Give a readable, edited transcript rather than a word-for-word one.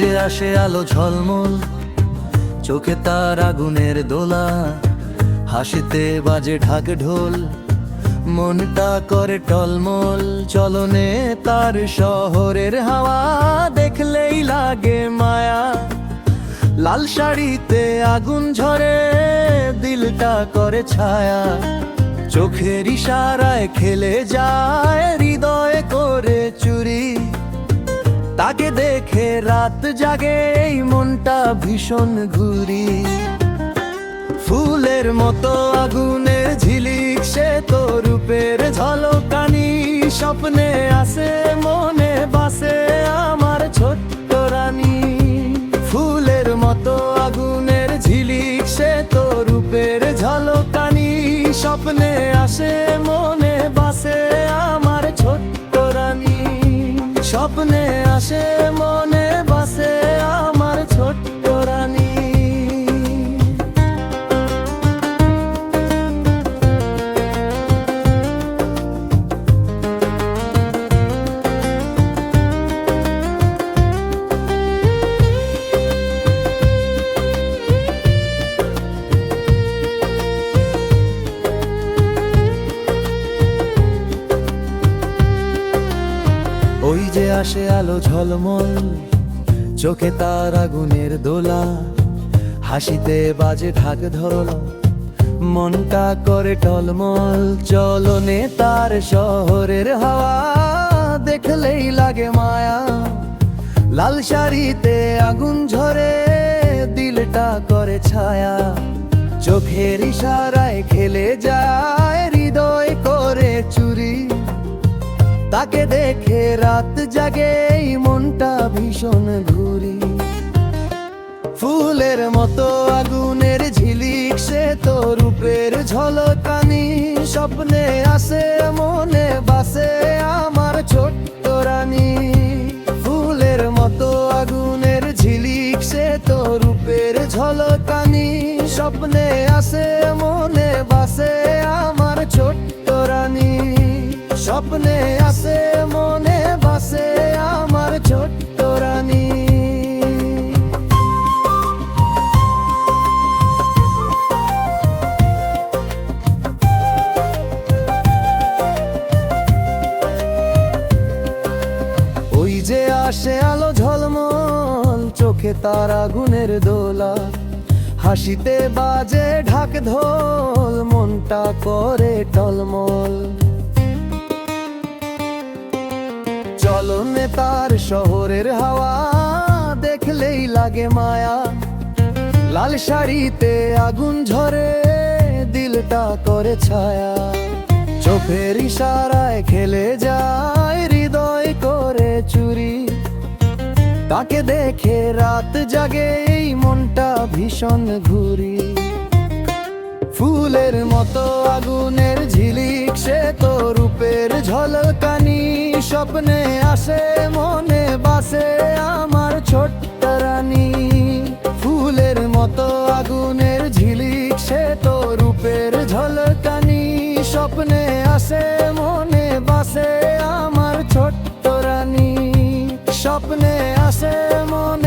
যে আসে আলো ঝলমল, চোখে তার আগুনের দোলা, হাসিতে বাজে ঢাক ঢোল, মনটা করে টলমল। চলনে তার শহরের হাওয়া, দেখলেই লাগে মায়া। লাল শাড়িতে আগুন ঝরে, দিলটা করে ছায়া। চোখের ইশারায় খেলে যায়, হৃদয়ে করে চুরি। তাকে দেখে রাত জাগে, এই মনটা ভীষণ ঘুরি। ফুলের মতো আগুনের ঝিলিক, সে তো রূপের ঝলকানি। স্বপ্নে আসে মনে বাসে আমার ছোট্ট রানী। ফুলের মতো আগুনের ঝিলিক, সে তো রূপের ঝলকানি। স্বপ্নে আসে মনে বাসে আমার ছোট্ট রানী। স্বপ্নে আসে মনে বাসে আমার ছোট্ট রানী। ওই যে আসে আলো ঝলমল, চোখে তার আগুনের দোলা, হাসিতে বাজে ঢাক ঢোল, মনটা করে টলমল। চলনে তার শহরের হাওয়া, দেখলেই লাগে মায়া। লাল শাড়িতে আগুন ঝরে, দিলটা করে ছায়া। চোখের ইশারায় খেলে যায়, হৃদয় করে চুরি। তাকে দেখে রাত জাগে, এই মনটা ভীষণ ঘুরি। ফুলের মতো আগুনের ঝিলিক, সে তো রূপের ঝলকানি। স্বপ্নে আসে মনে বাসে আমার ছোট্ট রানী। ফুলের মতো আগুনের ঝিলিক, সে তো রূপের ঝলকানি। স্বপ্নে আসে মনে বাসে আমার ছোট্ট রানী। স্বপ্নে আসে মনে বাসে আমার ছোট্ট রানী। ওই যে আসে আলো ঝলমল, চোখে তার আগুনের দোলা, হাসিতে বাজে ঢাক ঢোল, মনটা করে টলমল। চলনে তার শহরের হাওয়া, দেখলেই লাগে মায়া। লাল শাড়িতে আগুন ঝরে, দিলটা করে ছায়া। চোখের ইশারায় খেলে যায়, হৃদয় করে চুরি। তাকে দেখে রাত জাগে, এই মনটা ভীষণ ঘুরি। ফুলের মতো আগুনের ঝিলিক, সে তো রূপের ঝলকানি। স্বপ্নে আসে মনে বাসে আমার ছোট্ট রানী। ফুলের মতো আগুনের ঝিলিক, সে তো রূপের ঝলকানি। স্বপ্নে আসে মনে বাসে আমার ছোট্ট রানী। স্বপ্নে আসে মনে